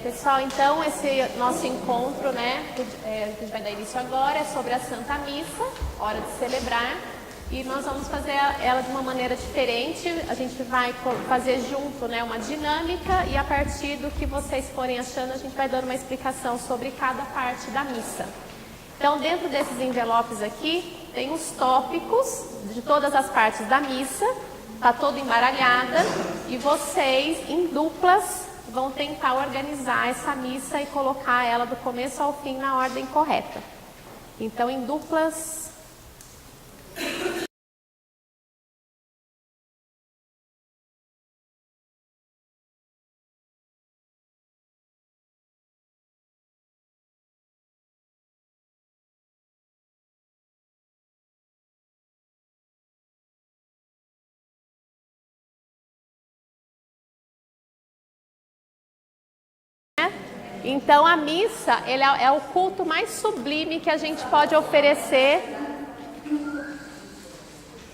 Pessoal, então esse nosso encontro, né, que a gente vai dar início agora, é sobre a Santa Missa, hora de celebrar, e nós vamos fazer ela de uma maneira diferente. A gente vai fazer junto, né, uma dinâmica, e a partir do que vocês forem achando, a gente vai dando uma explicação sobre cada parte da missa. Então, dentro desses envelopes aqui, tem os tópicos de todas as partes da missa, tá toda embaralhada, e vocês, em duplas, vão tentar organizar essa missa e colocar ela do começo ao fim na ordem correta. Então, em duplas... Então, a missa ele é o culto mais sublime que a gente pode oferecer.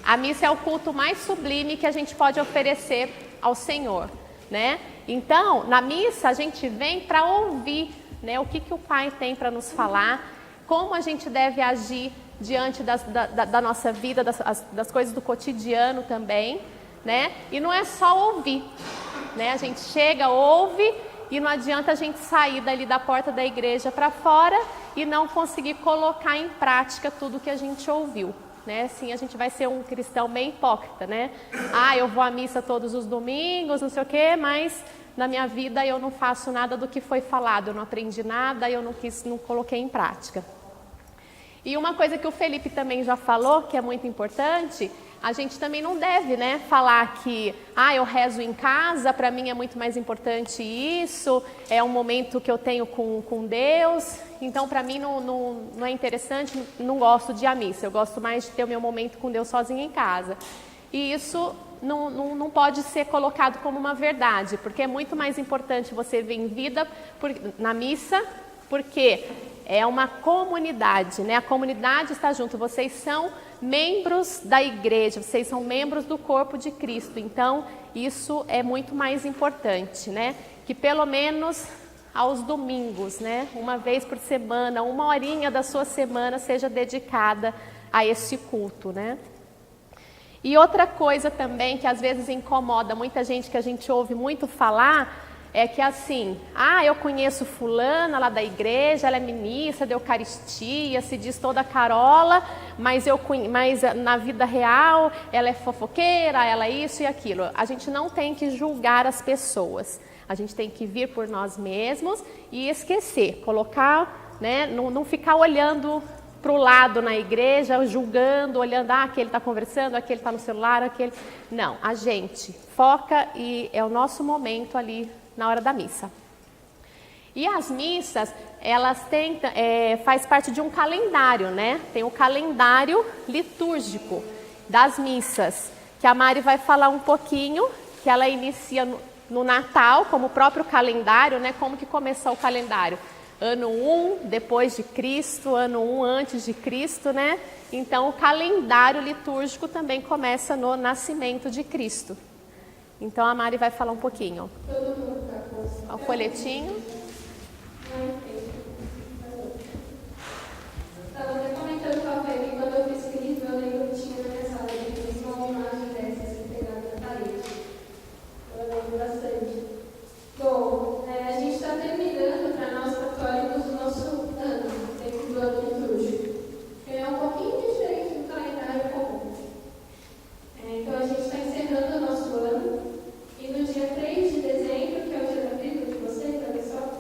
A missa é o culto mais sublime que a gente pode oferecer ao Senhor, né? Então, na missa a gente vem para ouvir, né, o que o Pai tem para nos falar, como a gente deve agir diante da nossa vida, das coisas do cotidiano também, né? E não é só ouvir, né? A gente chega, ouve, e não adianta a gente sair dali da porta da igreja para fora e não conseguir colocar em prática tudo que a gente ouviu, né? Assim a gente vai ser um cristão bem hipócrita, né? Eu vou à missa todos os domingos, não sei o quê, mas na minha vida eu não faço nada do que foi falado, eu não aprendi nada, eu não coloquei em prática. E uma coisa que o Felipe também já falou, que é muito importante, a gente também não deve, né, falar que eu rezo em casa, para mim é muito mais importante isso, é um momento que eu tenho com Deus, então para mim não é interessante, não gosto de ir à missa, eu gosto mais de ter o meu momento com Deus sozinha em casa. E isso não pode ser colocado como uma verdade, porque é muito mais importante você vir em vida na missa, porque é uma comunidade, né? A comunidade está junto, vocês são membros da igreja, vocês são membros do corpo de Cristo, então isso é muito mais importante, né? Que pelo menos aos domingos, né? Uma vez por semana, uma horinha da sua semana seja dedicada a esse culto, né? E outra coisa também que às vezes incomoda muita gente, que a gente ouve muito falar, é que assim, eu conheço fulana lá da igreja, ela é ministra da Eucaristia, se diz toda carola, mas na vida real ela é fofoqueira, ela é isso e aquilo. A gente não tem que julgar as pessoas, a gente tem que vir por nós mesmos e esquecer, colocar, né, não ficar olhando para o lado na igreja, julgando, olhando, aquele está conversando, aquele está no celular, aquele... Não, a gente foca e é o nosso momento ali na hora da missa. E as missas, elas faz parte de um calendário, né? Tem o calendário litúrgico das missas, que a Mari vai falar um pouquinho, que ela inicia no Natal, como o próprio calendário, né? Como que começou o calendário? Ano 1 depois de Cristo, ano 1 antes de Cristo, né? Então o calendário litúrgico também começa no nascimento de Cristo. Então a Mari vai falar um pouquinho. O folhetinho. Estava até comentando com a Fê que quando eu fiz esse livro, eu lembro que tinha na minha sala de fiz uma imagem dessa assim, pegada na parede. Eu lembro bastante. Bom, a gente está terminando para nós católicos o nosso ano, dentro do ano litúrgico. É um pouquinho diferente do calendário comum. Então a gente está encerrando o nosso ano. E no dia 3 de dezembro, que é o dia da vida de vocês, da pessoa,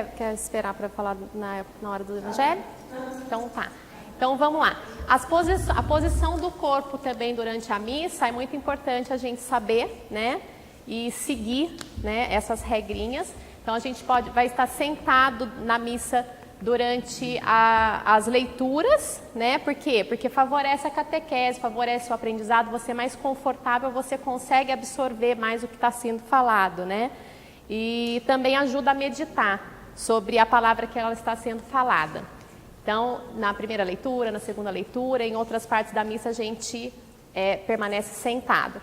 quer esperar para falar na hora do Evangelho? Então tá. Então vamos lá. A posição do corpo também durante a missa é muito importante a gente saber, né? E seguir, né, essas regrinhas. Então a gente vai estar sentado na missa durante as leituras, né? Por quê? Porque favorece a catequese, favorece o aprendizado, você é mais confortável, você consegue absorver mais o que está sendo falado, né? E também ajuda a meditar sobre a palavra que ela está sendo falada. Então, na primeira leitura, na segunda leitura, em outras partes da missa a gente permanece sentado.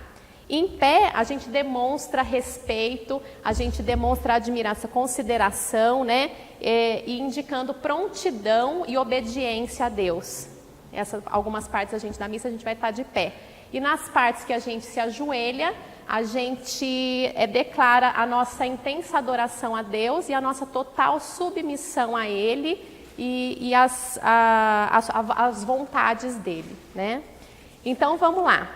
Em pé, a gente demonstra respeito, a gente demonstra admiração, consideração, né? E indicando prontidão e obediência a Deus. Algumas partes da missa a gente vai estar de pé. E nas partes que a gente se ajoelha, a gente declara a nossa intensa adoração a Deus e a nossa total submissão a Ele e as vontades dele, né? Então vamos lá.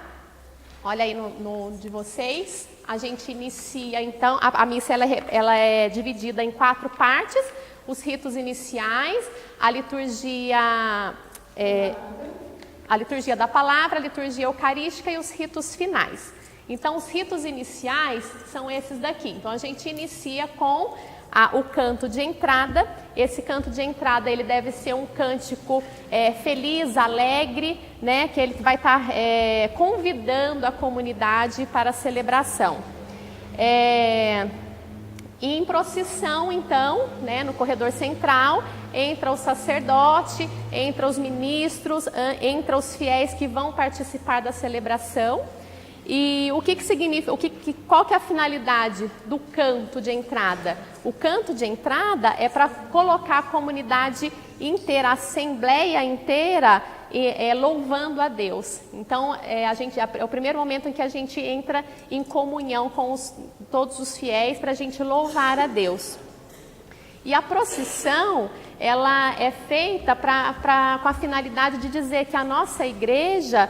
Olha aí no de vocês. A gente inicia então, a missa ela é dividida em 4 partes: os ritos iniciais, a liturgia da palavra, a liturgia eucarística e os ritos finais. Então os ritos iniciais são esses daqui. Então a gente inicia com o canto de entrada. Esse canto de entrada ele deve ser um cântico feliz, alegre, né? Que ele vai estar convidando a comunidade para a celebração. Em procissão, então, né, no corredor central, entra o sacerdote, entra os ministros, entra os fiéis que vão participar da celebração. E o que significa, qual que é a finalidade do canto de entrada? O canto de entrada é para colocar a comunidade inteira, a assembleia inteira, louvando a Deus. Então, é o primeiro momento em que a gente entra em comunhão com todos os fiéis para a gente louvar a Deus. E a procissão, ela é feita com a finalidade de dizer que a nossa igreja,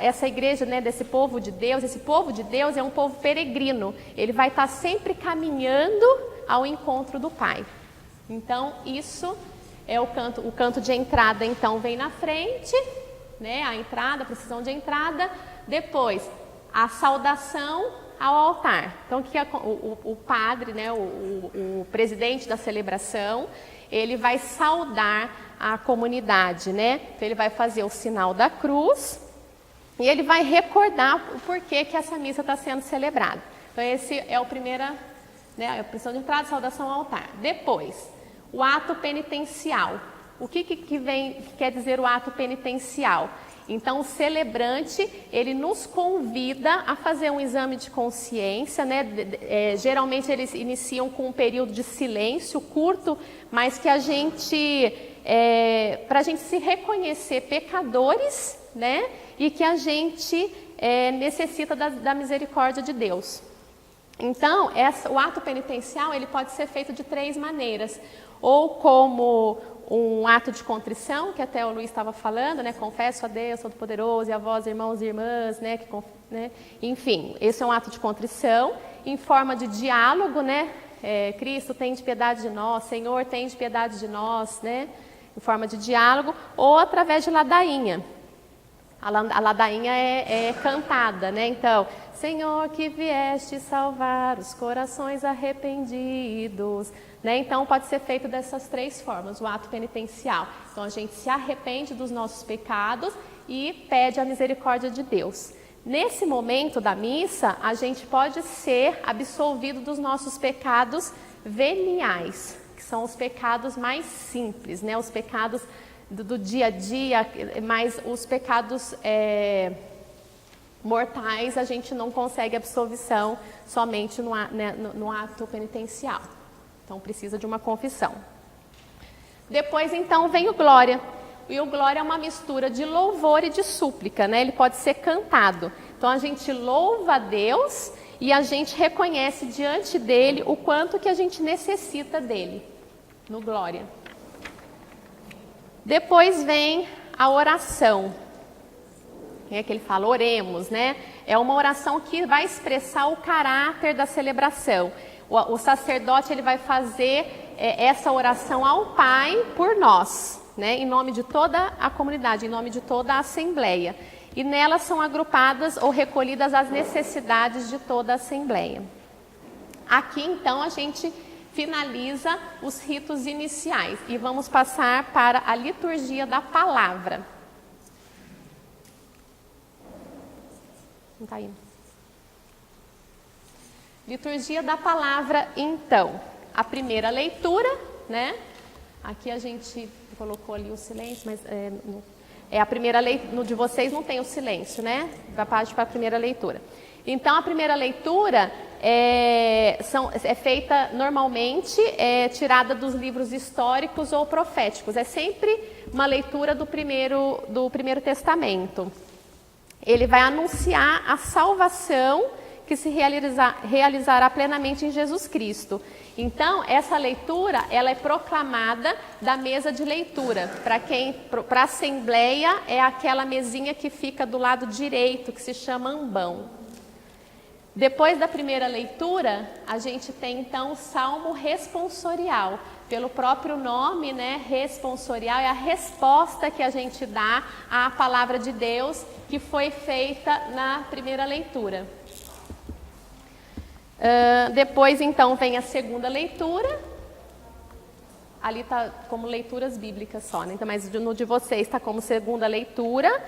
essa igreja, né, desse povo de Deus, esse povo de Deus é um povo peregrino. Ele vai estar sempre caminhando ao encontro do Pai. Então, isso é o canto de entrada, então, vem na frente, né, a entrada, a procissão de entrada. Depois, a saudação ao altar. Então, o padre, né, o presidente da celebração, ele vai saudar a comunidade, né? Então, ele vai fazer o sinal da cruz e ele vai recordar o porquê que essa missa está sendo celebrada. Então, esse é o primeiro, né, a procissão de entrada, saudação ao altar. Depois, o ato penitencial. O que quer dizer o ato penitencial? Então, o celebrante, ele nos convida a fazer um exame de consciência, né? Geralmente, eles iniciam com um período de silêncio curto, mas que para a gente se reconhecer pecadores, né? E que a gente necessita da misericórdia de Deus. Então, o ato penitencial, ele pode ser feito de 3 maneiras. Ou como um ato de contrição, que até o Luiz estava falando, né? Confesso a Deus Todo-Poderoso e a vós, irmãos e irmãs, né? Enfim, esse é um ato de contrição, em forma de diálogo, né? Cristo, tende piedade de nós, Senhor, tende piedade de nós, né? Em forma de diálogo, ou através de ladainha. A ladainha é cantada, né? Então, Senhor, que vieste salvar os corações arrependidos, né? Então, pode ser feito dessas 3 formas, o ato penitencial. Então, a gente se arrepende dos nossos pecados e pede a misericórdia de Deus. Nesse momento da missa, a gente pode ser absolvido dos nossos pecados veniais, que são os pecados mais simples, né? Os pecados do dia a dia, mas os pecados mortais a gente não consegue absolvição somente no ato penitencial. Então precisa de uma confissão. Depois então vem o glória. E o glória é uma mistura de louvor e de súplica, né? Ele pode ser cantado. Então a gente louva a Deus e a gente reconhece diante dele o quanto que a gente necessita dele, no glória. Depois vem a oração. É que ele fala, oremos, né? É uma oração que vai expressar o caráter da celebração. O sacerdote ele vai fazer essa oração ao Pai por nós, né? Em nome de toda a comunidade, em nome de toda a assembleia. E nelas são agrupadas ou recolhidas as necessidades de toda a assembleia. Aqui então a gente finaliza os ritos iniciais e vamos passar para a liturgia da palavra. Não tá indo. Liturgia da palavra, então. A primeira leitura, né? Aqui a gente colocou ali o silêncio, mas a primeira leitura, no de vocês não tem o silêncio, né? Vai parte para a primeira leitura. Então, a primeira leitura é feita normalmente, tirada dos livros históricos ou proféticos. É sempre uma leitura do primeiro Testamento. Ele vai anunciar a salvação que se realizará plenamente em Jesus Cristo. Então, essa leitura, ela é proclamada da mesa de leitura. Para a assembleia, é aquela mesinha que fica do lado direito, que se chama ambão. Depois da primeira leitura, a gente tem então o salmo responsorial. Pelo próprio nome, né, responsorial, é a resposta que a gente dá à palavra de Deus que foi feita na primeira leitura. Depois então vem a segunda leitura. Ali está como leituras bíblicas só, né? Então, mas no de vocês está como segunda leitura.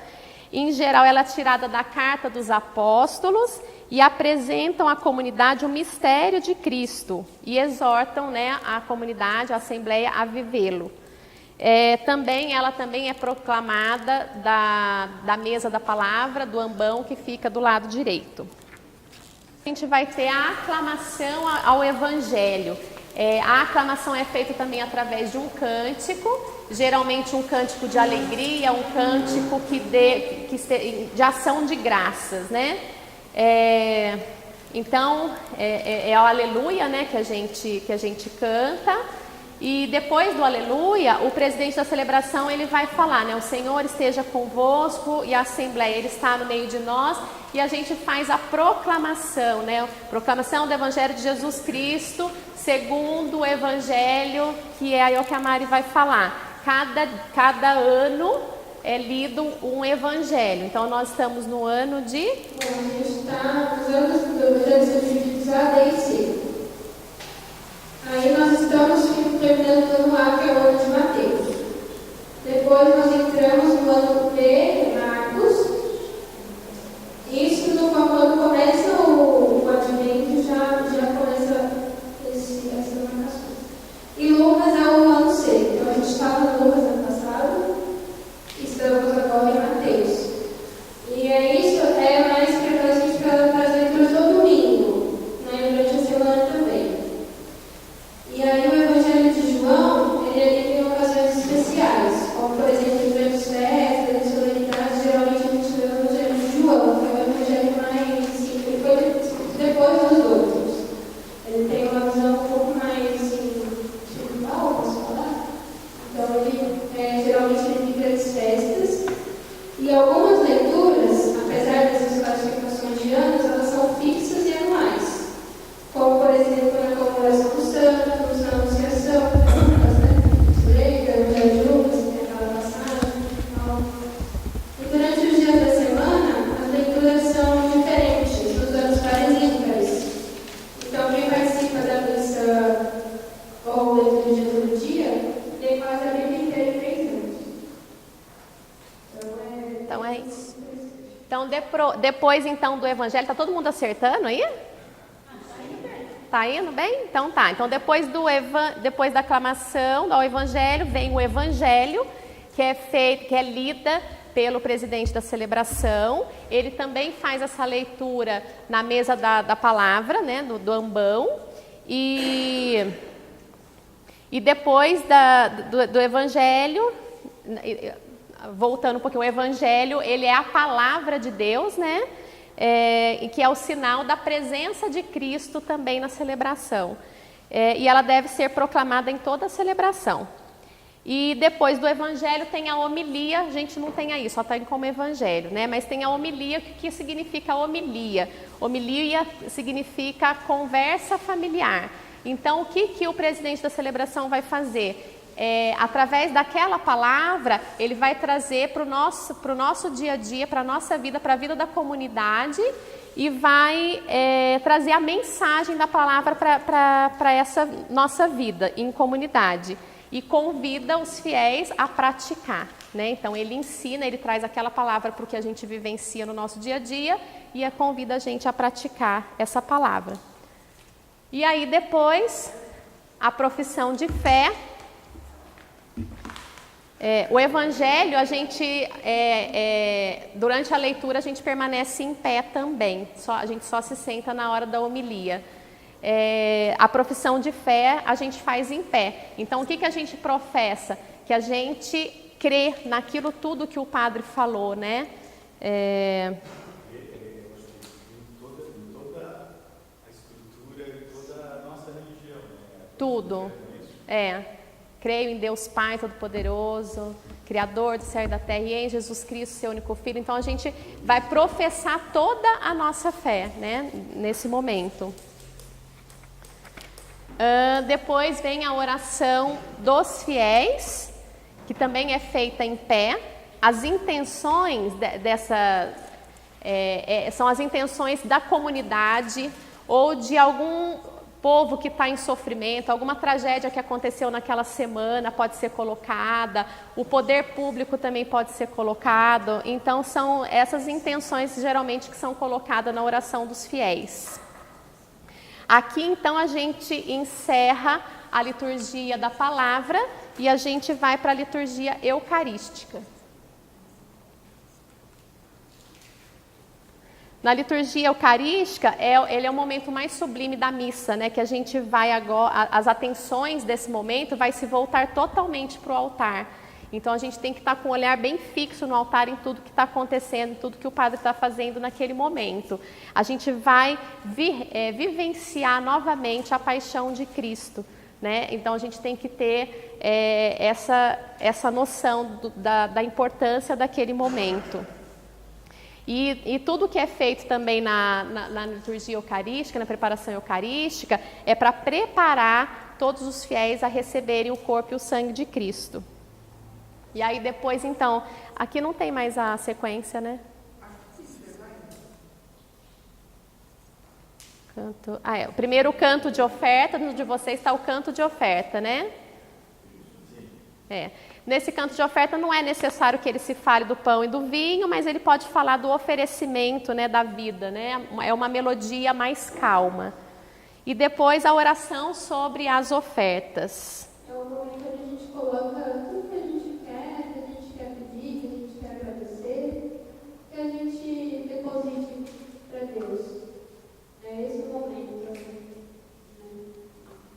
Em geral, ela é tirada da Carta dos Apóstolos e apresentam à comunidade o mistério de Cristo e exortam, né, a comunidade, a assembleia, a vivê-lo. Ela também é proclamada da mesa da palavra, do ambão que fica do lado direito. A gente vai ter a aclamação ao Evangelho. A aclamação é feita também através de um cântico, geralmente um cântico de alegria, um cântico de ação de graças, né? Então, o aleluia, né, que a gente canta. E depois do aleluia, o presidente da celebração ele vai falar, né? O Senhor esteja convosco e a assembleia, ele está no meio de nós. E a gente faz a proclamação, né? Proclamação do Evangelho de Jesus Cristo, segundo o Evangelho, que é aí o que a Mari vai falar. Cada ano é lido um Evangelho. Então, nós estamos no ano de... Bom, a gente está nos anos do Evangelho divididos A, D e C. Aí nós estamos terminando o ano A, que é o ano de Mateus. Depois nós entramos no ano B, Marcos. Isso quando começa o advento já começa essa marcação. E Lucas é o ano C. Então a gente estava no Lucas ano passado, estamos agora em Mateus. E isso é mais para a gente trazer para o domingo, né, durante a semana também. E aí o Evangelho de João, ele é lido em ocasiões especiais, como por exemplo, durante as festas, durante as solenidades, geralmente a gente lê o Evangelho de João, que é o Evangelho mais simples, ele foi depois dos outros. Ele tem uma visão um pouco mais espiritual, posso falar? Então ele geralmente ele em grandes festas. E algumas leituras, apesar dessas classificações de anos, elas são fixas e anuais. Como por exemplo na comemoração do Santos, na Anunciação, Lucas, né? Evangelho de Lucas, tem aquela passagem. E durante os dias da semana, as leituras são diferentes, nos anos pares e ímpares. Então, quem participa da missa ou liturgia todo dia, tem quase a Bíblia inteira em 3 anos. Então é isso. Então, depois então do Evangelho, está todo mundo acertando aí? Tá indo bem? Então tá. Então depois da aclamação do Evangelho, vem o Evangelho, que é lida pelo presidente da celebração. Ele também faz essa leitura na mesa da palavra, né, do ambão. E depois do Evangelho, voltando um pouquinho, o Evangelho, ele é a palavra de Deus, né? E que é o sinal da presença de Cristo também na celebração. E ela deve ser proclamada em toda a celebração. E depois do evangelho tem a homilia, a gente não tem aí, só tem como evangelho, né? Mas tem a homilia, o que significa homilia? Homilia significa conversa familiar. Então, o que o presidente da celebração vai fazer? Através daquela palavra, ele vai trazer para o nosso dia a dia, para a nossa vida, para a vida da comunidade, e vai trazer a mensagem da palavra para essa nossa vida em comunidade. E convida os fiéis a praticar, né? Então, ele ensina, ele traz aquela palavra para o que a gente vivencia no nosso dia a dia e convida a gente a praticar essa palavra. E aí, depois, a profissão de fé. O evangelho, a gente, durante a leitura, a gente permanece em pé também. A gente só se senta na hora da homilia. A profissão de fé a gente faz em pé. Então, o que a gente professa? Que a gente crê naquilo tudo que o padre falou, né? Toda a estrutura e toda a nossa religião, né? Tudo. Creio em Deus Pai Todo-Poderoso, Criador do céu e da terra, e em Jesus Cristo, seu único Filho. Então, a gente vai professar toda a nossa fé, né? Nesse momento. Depois vem a oração dos fiéis, que também é feita em pé. As intenções são as intenções da comunidade ou de algum povo que está em sofrimento, alguma tragédia que aconteceu naquela semana pode ser colocada, o poder público também pode ser colocado. Então, são essas intenções geralmente que são colocadas na oração dos fiéis. Aqui, então, a gente encerra a liturgia da palavra e a gente vai para a liturgia eucarística. Na liturgia eucarística, ele é o momento mais sublime da missa, né? Que a gente vai agora, as atenções desse momento vai se voltar totalmente para o altar. Então, a gente tem que estar com o olhar bem fixo no altar em tudo que está acontecendo, em tudo que o padre está fazendo naquele momento. A gente vai vivenciar novamente a paixão de Cristo, né? Então, a gente tem que ter essa noção da importância daquele momento. E tudo que é feito também na liturgia eucarística, na preparação eucarística, é para preparar todos os fiéis a receberem o corpo e o sangue de Cristo. E aí depois, então, aqui não tem mais a sequência, né? O primeiro canto de oferta, no de vocês está o canto de oferta, né? Nesse canto de oferta não é necessário que ele se fale do pão e do vinho, mas ele pode falar do oferecimento, né, da vida, né? É uma melodia mais calma. E depois a oração sobre as ofertas. É o momento onde a gente coloca tudo que a gente quer pedir, que a gente quer agradecer, que a gente deposite para Deus. É esse o momento.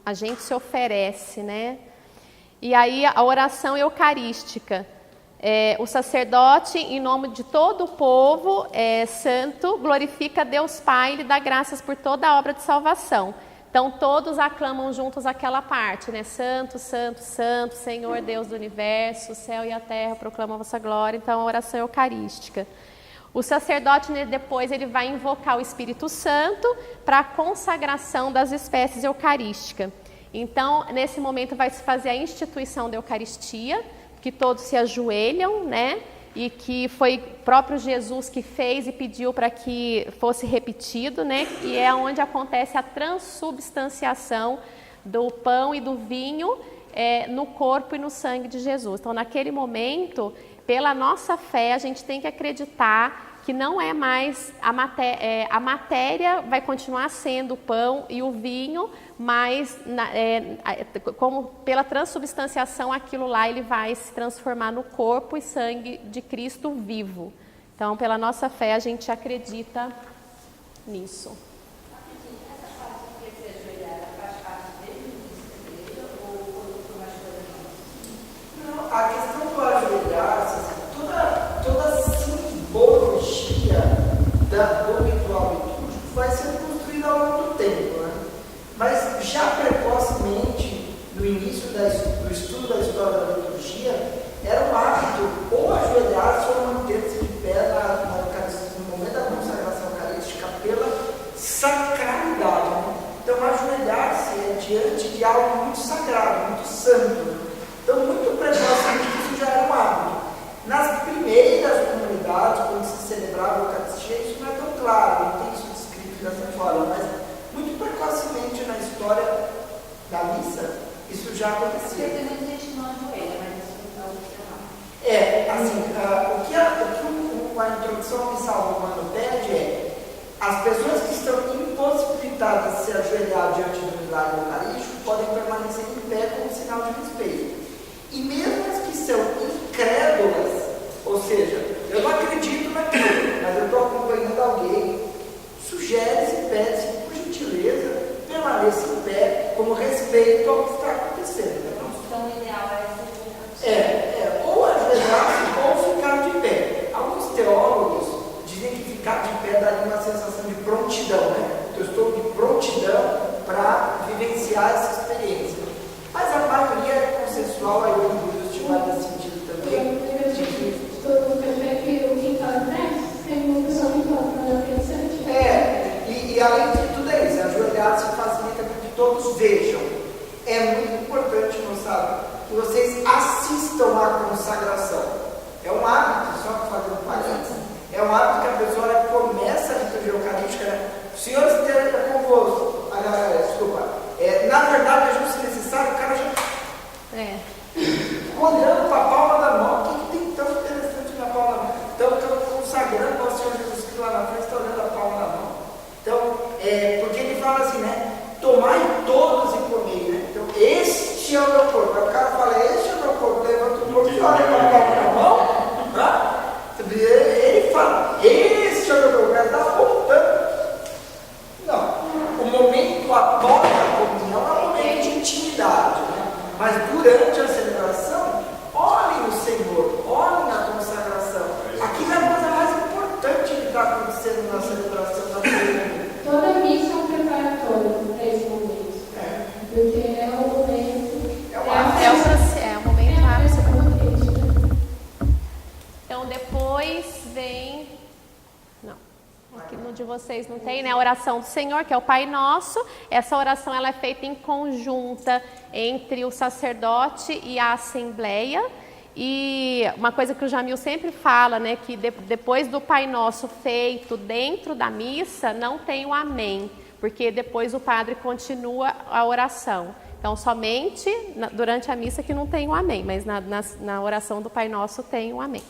A gente se oferece, né? E aí a oração eucarística. O sacerdote, em nome de todo o povo santo, glorifica Deus Pai e lhe dá graças por toda a obra de salvação. Então, todos aclamam juntos aquela parte, né? Santo, santo, santo, Senhor Deus do universo, o céu e a terra proclamam a vossa glória. Então, a oração eucarística. O sacerdote, depois, ele vai invocar o Espírito Santo para a consagração das espécies eucarísticas. Então, nesse momento, vai se fazer a instituição da Eucaristia, que todos se ajoelham, né? E que foi próprio Jesus que fez e pediu para que fosse repetido, né? E é onde acontece a transubstanciação do pão e do vinho no corpo e no sangue de Jesus. Então, naquele momento, pela nossa fé, a gente tem que acreditar que não é mais a matéria vai continuar sendo o pão e o vinho, mas como pela transubstanciação aquilo lá ele vai se transformar no corpo e sangue de Cristo vivo. Então, pela nossa fé a gente acredita nisso. Essa parte que você ajoelhar faz parte dele, ou mais coisa não? Não, a questão do ajoelhar, toda a simbologia do ritual litúrgico vai ser construída ao longo do tempo, né? Mas já precocemente, no início do estudo da história da liturgia, sagrado, muito santo. Então, muito precocemente, isso já era um hábito. Nas primeiras comunidades, quando se celebrava a Eucaristia, isso não é tão claro, não tem isso descrito dessa forma, mas muito precocemente na história da missa, isso já acontecia. Porque tem muita gente não ajoelha, mas isso não é opcional. O que a introdução missal romana pede é: as pessoas que estão impossibilitadas de se ajoelhar diante do milagre eucarístico podem permanecer em pé como sinal de respeito. E mesmo as que são incrédulas, ou seja, eu não acredito naquilo, mas eu estou acompanhando alguém, sugere-se, pede-se, por gentileza, permaneça em pé como respeito ao que está acontecendo. Então, o ideal é Ou ajoelhar-se ou ficar de pé. Alguns teólogos dizem que ficar de pé daria uma sensação de prontidão, né? Eu estou de prontidão para vivenciar essa experiência. Mas a maioria é consensual, aí o Buda vai nesse sentido também. Todo mundo prefere que o quintal de trás, tem uma pessoa que pode fazer pensante. E além de tudo é isso, ajoelhar-se facilita para que todos vejam. É muito importante, moçada, que vocês assistam à consagração. É um hábito, só para fazer um parênteses, é um hábito que a pessoa começa a liturgia eucarística, né? O Senhor esteja convosco. Na verdade, é justo e necessário, o cara já olhando para a palma da mão. O que tem tão interessante na palma da mão? Então, consagrando ao Senhor Jesus Cristo lá na frente, está olhando a palma da mão. Então, porque ele fala assim, né? Tomai todos e comei, né? Então, este é o meu corpo. Aí o cara fala, este é o meu corpo. Levanta o corpo e olha para a palma da mão. Tá? Ele fala, este é o meu corpo. O cara está apontando. Não. O momento após a comunhão é um momento de intimidade, né? Mas durante a celebração, olhem o Senhor, olhem a consagração. Aquilo é a coisa mais importante que está acontecendo na celebração da comunhão. Toda missa é um preparatório para esse momento. Porque é o momento. É o momento ápice. Então depois vem. Não. Aqui no de vocês não tem, né? A oração do Senhor, que é o Pai Nosso. Essa oração ela é feita em conjunta entre o sacerdote e a assembleia. E uma coisa que o Jamil sempre fala, né? Que depois do Pai Nosso feito dentro da missa, não tem o amém. Porque depois o padre continua a oração. Então, somente durante a missa que não tem o amém. Mas na oração do Pai Nosso tem o amém.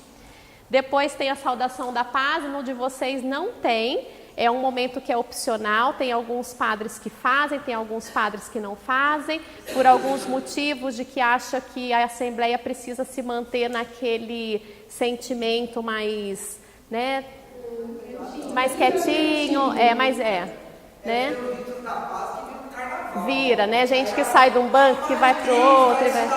Depois tem a saudação da paz, no de vocês não tem, é um momento que é opcional, tem alguns padres que fazem, tem alguns padres que não fazem, por alguns motivos de que acha que a Assembleia precisa se manter naquele sentimento mais, né, mais quietinho, né? Vira, né, gente que sai de um banco, que vai para o outro, e vai...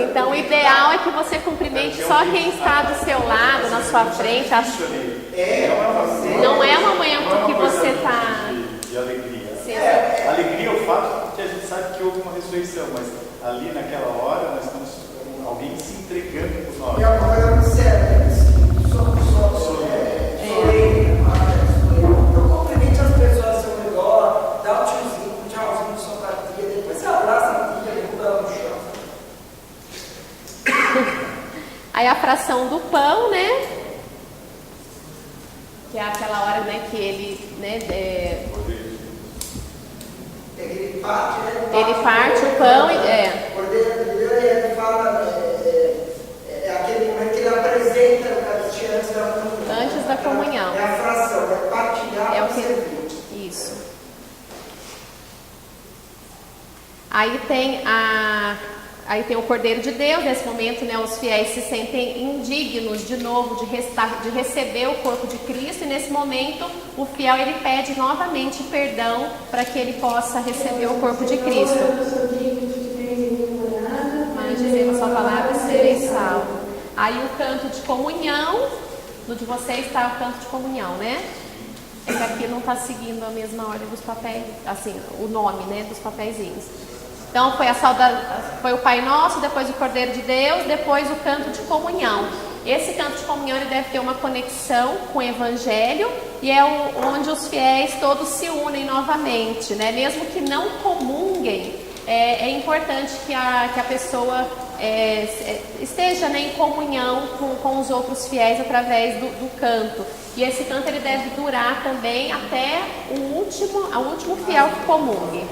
Então, o ideal é que você cumprimente só quem está do seu lado, na sua frente. Não é uma manhã que você está... De alegria. Alegria é o fato que a gente sabe que houve uma ressurreição, mas ali naquela hora nós estamos com alguém se entregando por nós. É uma coisa muito séria, Então, cumprimente as pessoas ao seu redor, dá um tchauzinho de simpatia, depois você abraça a tia, derruba ela no chão. Aí a fração do pão, né? Que é aquela hora, né, que ele, né, Ele parte, né? Ele parte o pão e ele fala, aquele momento que ele apresenta a Eucaristia antes da comunhão. Antes da comunhão. É a fração, é partilhar É o e que... servir. Isso. Aí tem o Cordeiro de Deus. Nesse momento, né, os fiéis se sentem indignos de novo de receber o corpo de Cristo. E nesse momento, o fiel ele pede novamente perdão para que ele possa receber o corpo de Cristo. Mas dizendo a sua palavra, serei salvo. Aí o canto de comunhão, no de vocês está o canto de comunhão, né? É que aqui não está seguindo a mesma ordem dos papéis, assim, o nome, né, dos papeizinhos. Então foi o Pai Nosso, depois o Cordeiro de Deus, depois o canto de comunhão. esse canto de comunhão ele deve ter uma conexão com o Evangelho e é onde os fiéis todos se unem novamente, né? Mesmo que não comunguem, é importante que a pessoa esteja, né, em comunhão com os outros fiéis através do canto. E esse canto ele deve durar também até o último fiel que comungue.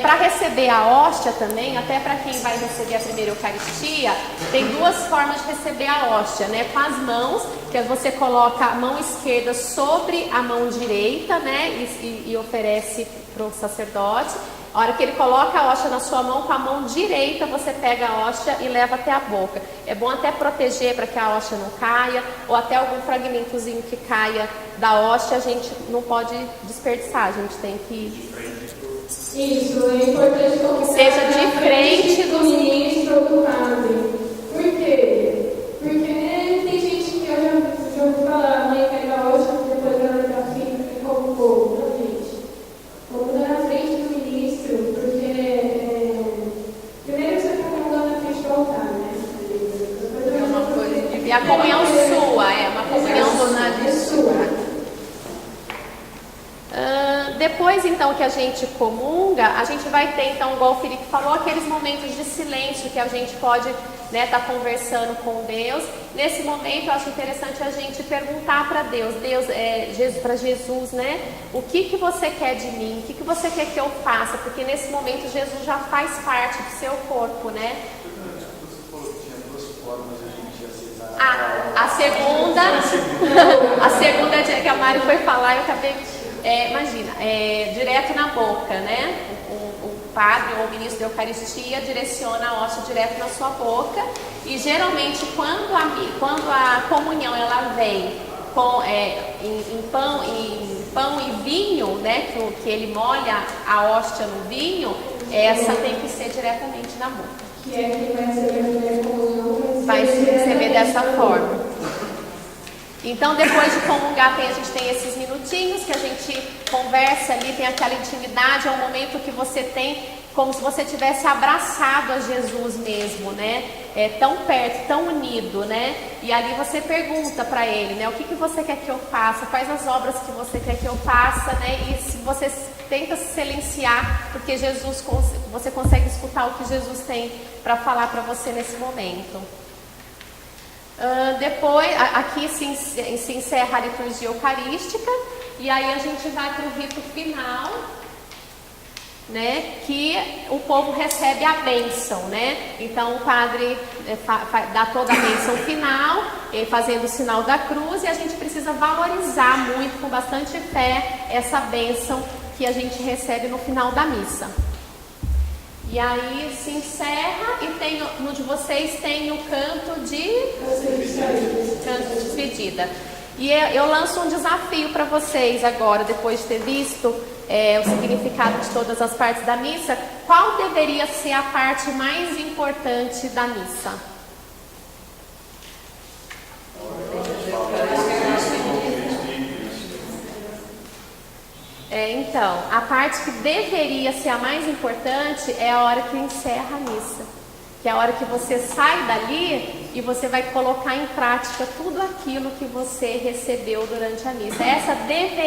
Para receber a hóstia também, até para quem vai receber a primeira Eucaristia, tem duas formas de receber a hóstia, né? Com as mãos, que você coloca a mão esquerda sobre a mão direita, né? E oferece para o sacerdote. A hora que ele coloca a hóstia na sua mão, com a mão direita você pega a hóstia e leva até a boca. É bom até proteger para que a hóstia não caia, ou até algum fragmentozinho que caia da hóstia, a gente não pode desperdiçar, a gente tem que... Isso, é importante que seja de frente do ministro ou do padre. Por quê? Porque tem gente que eu já ouvi falar, a mãe pega a hóstia, depois ela dá filho e come o povo. Não, gente. Vamos dar na frente do ministro, porque primeiro você está comungando na frente do altar, né? É uma coisa de... E a comunhão sua, uma comunhão dona sua. Depois então que a gente comunga, a gente vai ter então, igual o Felipe falou, aqueles momentos de silêncio que a gente pode, né, tá conversando com Deus. Nesse momento eu acho interessante a gente perguntar para Deus, para Jesus, né, o que você quer de mim, o que você quer que eu faça, porque nesse momento Jesus já faz parte do seu corpo, né? Você falou que tinha duas formas de a gente aceitar. A segunda dia que a Mari foi falar, eu acabei... imagina, direto na boca, né? O padre ou o ministro da Eucaristia direciona a hóstia direto na sua boca. E geralmente quando a comunhão ela vem em pão e vinho, né? Que ele molha a hóstia no vinho, essa tem que ser diretamente na boca. Que é quem vai receber a primeira comunhão, vai se receber dessa forma. Então, depois de comungar, a gente tem esses minutinhos que a gente conversa ali, tem aquela intimidade, é um momento que você tem como se você tivesse abraçado a Jesus mesmo, né? Tão perto, tão unido, né? E ali você pergunta para ele, né? O que você quer que eu faça? Quais as obras que você quer que eu faça, né? E se você tenta se silenciar, porque você consegue escutar o que Jesus tem para falar para você nesse momento. Depois, aqui se encerra a liturgia eucarística e aí a gente vai para o rito final, né, que o povo recebe a bênção, né? Então o padre dá toda a bênção final, fazendo o sinal da cruz, e a gente precisa valorizar muito, com bastante fé, essa bênção que a gente recebe no final da missa. E aí se encerra e no de vocês tem o canto de despedida. E eu lanço um desafio para vocês agora, depois de ter visto o significado de todas as partes da missa. Qual deveria ser a parte mais importante da missa? Então, a parte que deveria ser a mais importante é a hora que encerra a missa, que é a hora que você sai dali e você vai colocar em prática tudo aquilo que você recebeu durante a missa. Essa deveria